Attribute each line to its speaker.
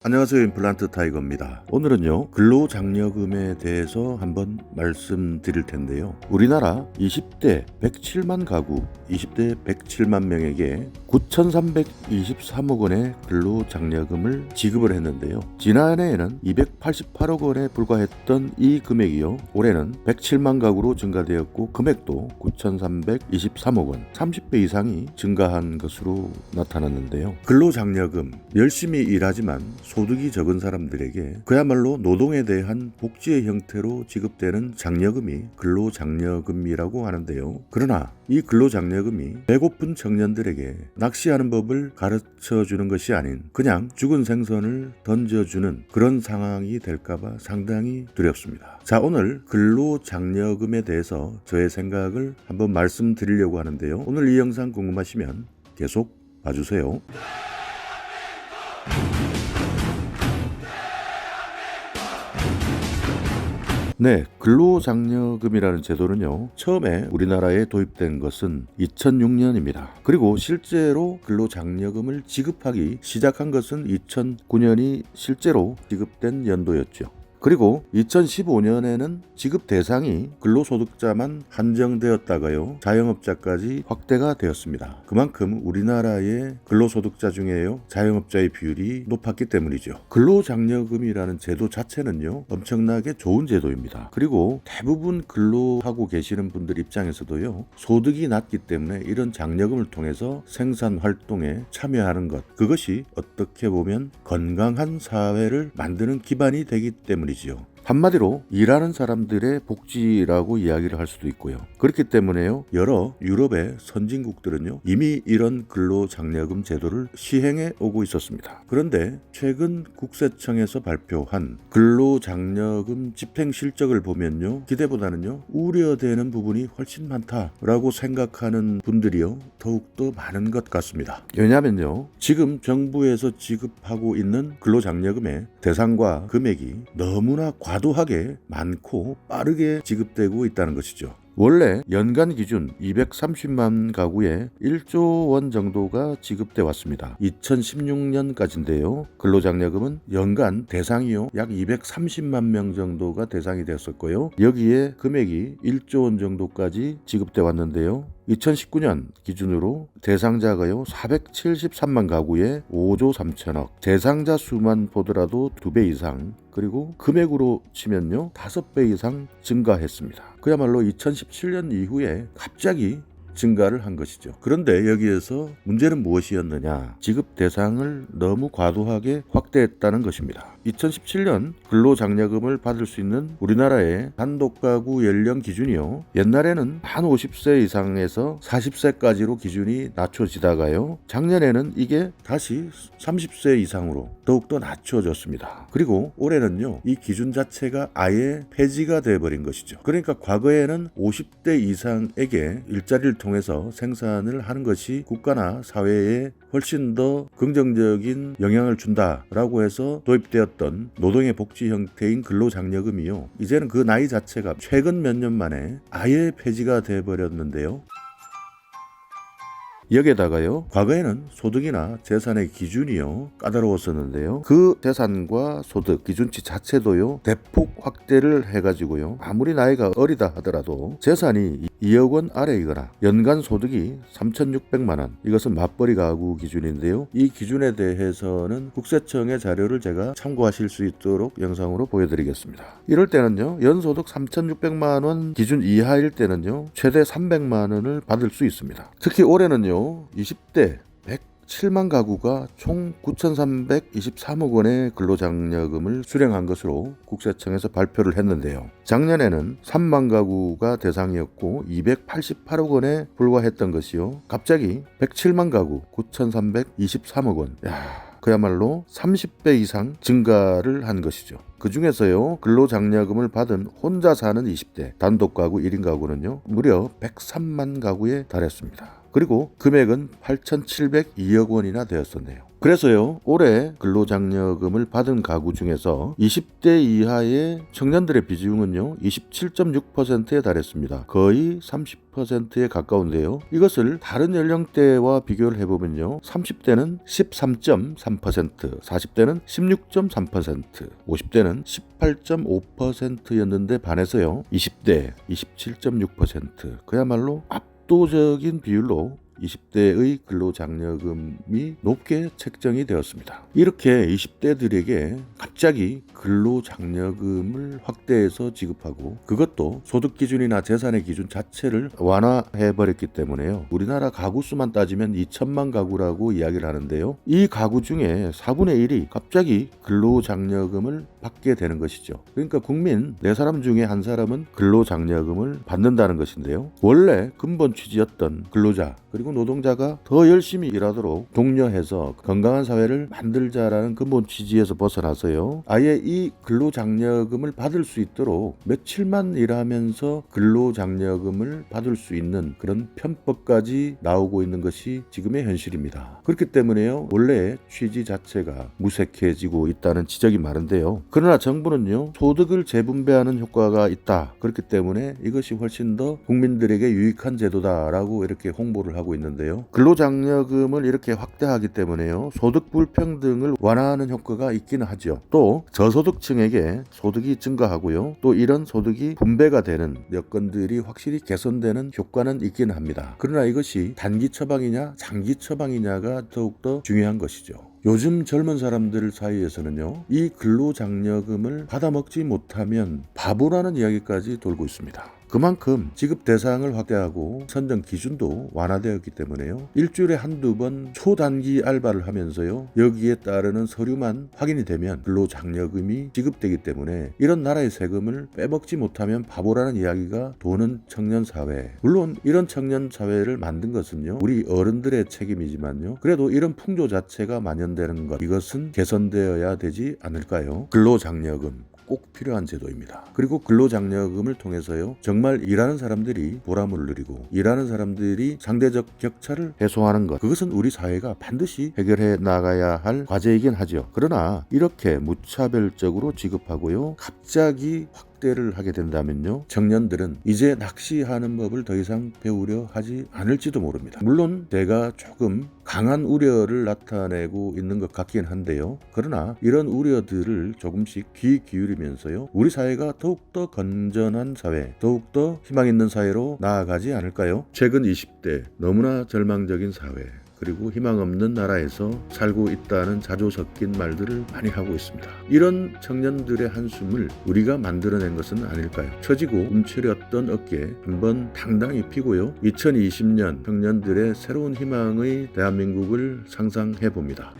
Speaker 1: 안녕하세요. 임플란트 타이거입니다. 오늘은요, 근로장려금에 대해서 한번 말씀드릴 텐데요. 우리나라 20대 107만 가구, 20대 107만 명에게 9,323억 원의 근로장려금을 지급을 했는데요. 지난해에는 288억 원에 불과했던 이 금액이요, 올해는 107만 가구로 증가되었고 금액도 9,323억 원, 30배 이상이 증가한 것으로 나타났는데요. 근로장려금, 열심히 일하지만 소득이 적은 사람들에게 그야말로 노동에 대한 복지의 형태로 지급되는 장려금이 근로장려금이라고 하는데요. 그러나 이 근로장려금이 배고픈 청년들에게 낚시하는 법을 가르쳐주는 것이 아닌 그냥 죽은 생선을 던져주는 그런 상황이 될까봐 상당히 두렵습니다. 자, 오늘 근로장려금에 대해서 저의 생각을 한번 말씀드리려고 하는데요. 오늘 이 영상 궁금하시면 계속 봐주세요. 네, 근로장려금이라는 제도는요, 처음에 우리나라에 도입된 것은 2006년입니다. 그리고 실제로 근로장려금을 지급하기 시작한 것은 2009년이 실제로 지급된 연도였죠. 그리고 2015년에는 지급 대상이 근로소득자만 한정되었다가요, 자영업자까지 확대가 되었습니다. 그만큼 우리나라의 근로소득자 중에요, 자영업자의 비율이 높았기 때문이죠. 근로장려금이라는 제도 자체는요, 엄청나게 좋은 제도입니다. 그리고 대부분 근로하고 계시는 분들 입장에서도요, 소득이 낮기 때문에 이런 장려금을 통해서 생산 활동에 참여하는 것, 그것이 어떻게 보면 건강한 사회를 만드는 기반이 되기 때문이죠. 한마디로 일하는 사람들의 복지라고 이야기를 할 수도 있고요. 그렇기 때문에요, 여러 유럽의 선진국들은요, 이미 이런 근로장려금 제도를 시행해 오고 있었습니다. 그런데 최근 국세청에서 발표한 근로장려금 집행 실적을 보면요, 기대보다는요, 우려되는 부분이 훨씬 많다라고 생각하는 분들이요, 더욱더 많은 것 같습니다. 왜냐하면요, 지금 정부에서 지급하고 있는 근로장려금의 대상과 금액이 너무나 과도하게 많고 빠르게 지급되고 있다는 것이죠. 원래 연간 기준 230만 가구에 1조 원 정도가 지급돼 왔습니다. 2016년까지인데요. 근로장려금은 연간 대상이요, 약 230만 명 정도가 대상이 되었었고요. 여기에 금액이 1조 원 정도까지 지급돼 왔는데요. 2019년 기준으로 대상자가요, 473만 가구에 5조 3천억, 대상자 수만 보더라도 2배 이상, 그리고 금액으로 치면요, 5배 이상 증가했습니다. 그야말로 2017년 이후에 갑자기 증가를 한 것이죠. 그런데 여기에서 문제는 무엇이었느냐? 지급 대상을 너무 과도하게 확대했다는 것입니다. 2017년 근로장려금을 받을 수 있는 우리나라의 단독가구 연령 기준이요, 옛날에는 만 50세 이상에서 40세까지로 기준이 낮춰지다가요, 작년에는 이게 다시 30세 이상으로 더욱더 낮춰졌습니다. 그리고 올해는요, 이 기준 자체가 아예 폐지가 되어버린 것이죠. 그러니까 과거에는 50대 이상에게 일자리를 통해서 생산을 하는 것이 국가나 사회에 훨씬 더 긍정적인 영향을 준다라고 해서 도입되었던 노동의 복지 형태인 근로장려금이요, 이제는 그 나이 자체가 최근 몇 년 만에 아예 폐지가 되어버렸는데요. 여기에다가요, 과거에는 소득이나 재산의 기준이요, 까다로웠었는데요, 그 재산과 소득 기준치 자체도요, 대폭 확대를 해가지고요, 아무리 나이가 어리다 하더라도 재산이 2억 원 아래이거나 연간 소득이 3,600만 원, 이것은 맞벌이 가구 기준인데요, 이 기준에 대해서는 국세청의 자료를 제가 참고하실 수 있도록 영상으로 보여드리겠습니다. 이럴 때는요, 연소득 3,600만 원 기준 이하일 때는요, 최대 300만 원을 받을 수 있습니다. 특히 올해는요, 20대 107만 가구가 총 9,323억 원의 근로장려금을 수령한 것으로 국세청에서 발표를 했는데요. 작년에는 3만 가구가 대상이었고 288억 원에 불과했던 것이요, 갑자기 107만 가구 9,323억 원. 그야말로 30배 이상 증가를 한 것이죠. 그 중에서요, 근로장려금을 받은 혼자 사는 20대 단독가구 1인 가구는요, 무려 103만 가구에 달했습니다. 그리고 금액은 8,702억 원이나 되었었네요. 그래서요, 올해 근로장려금을 받은 가구 중에서 20대 이하의 청년들의 비중은요 27.6%에 달했습니다. 거의 30%에 가까운데요. 이것을 다른 연령대와 비교를 해보면요 30대는 13.3%, 40대는 16.3%, 50대는 18.5%였는데 반해서요 20대 27.6%, 그야말로 압도적인 비율로 20대의 근로장려금이 높게 책정이 되었습니다. 이렇게 20대들에게 갑자기 근로장려금을 확대해서 지급하고 그것도 소득기준이나 재산의 기준 자체를 완화해버렸기 때문에요. 우리나라 가구 수만 따지면 2천만 가구라고 이야기를 하는데요. 이 가구 중에 4분의 1이 갑자기 근로장려금을 받게 되는 것이죠. 그러니까 국민 4사람 중에 한 사람은 근로장려금을 받는다는 것인데요. 원래 근본 취지였던 근로자 그리고 노동자가 더 열심히 일하도록 독려해서 건강한 사회를 만들자라는 근본 취지에서 벗어나서요. 아예 이 근로장려금을 받을 수 있도록 며칠만 일하면서 근로장려금을 받을 수 있는 그런 편법까지 나오고 있는 것이 지금의 현실입니다. 그렇기 때문에요. 원래 취지 자체가 무색해지고 있다는 지적이 많은데요. 그러나 정부는요. 소득을 재분배하는 효과가 있다. 그렇기 때문에 이것이 훨씬 더 국민들에게 유익한 제도다라고 이렇게 홍보를 하고 있는데요. 근로장려금을 이렇게 확대하기 때문에요. 소득 불평등을 완화하는 효과가 있기는 하죠. 또 저소득층에게 소득이 증가하고요. 또 이런 소득이 분배가 되는 여건들이 확실히 개선되는 효과는 있기는 합니다. 그러나 이것이 단기 처방이냐 장기 처방이냐가 더욱더 중요한 것이죠. 요즘 젊은 사람들 사이에서는요, 이 근로장려금을 받아먹지 못하면 바보라는 이야기까지 돌고 있습니다. 그만큼 지급 대상을 확대하고 선정 기준도 완화되었기 때문에요. 일주일에 한두 번 초단기 알바를 하면서요. 여기에 따르는 서류만 확인이 되면 근로장려금이 지급되기 때문에 이런 나라의 세금을 빼먹지 못하면 바보라는 이야기가 도는 청년사회. 물론 이런 청년사회를 만든 것은요. 우리 어른들의 책임이지만요. 그래도 이런 풍조 자체가 만연되는 것, 이것은 개선되어야 되지 않을까요? 근로장려금. 꼭 필요한 제도입니다. 그리고 근로장려금을 통해서요. 정말 일하는 사람들이 보람을 누리고 일하는 사람들이 상대적 격차를 해소하는 것. 그것은 우리 사회가 반드시 해결해 나가야 할 과제이긴 하죠. 그러나 이렇게 무차별적으로 지급하고요. 갑자기 확대를 하게 된다면요. 청년들은 이제 낚시하는 법을 더 이상 배우려 하지 않을지도 모릅니다. 물론 제가 조금 강한 우려를 나타내고 있는 것 같긴 한데요. 그러나 이런 우려들을 조금씩 귀 기울이면서요. 우리 사회가 더욱더 건전한 사회, 더욱더 희망 있는 사회로 나아가지 않을까요? 최근 20대 너무나 절망적인 사회, 그리고 희망 없는 나라에서 살고 있다는 자조 섞인 말들을 많이 하고 있습니다. 이런 청년들의 한숨을 우리가 만들어낸 것은 아닐까요? 처지고 움츠렸던 어깨 한번 당당히 피고요. 2020년 청년들의 새로운 희망의 대한민국을 상상해 봅니다.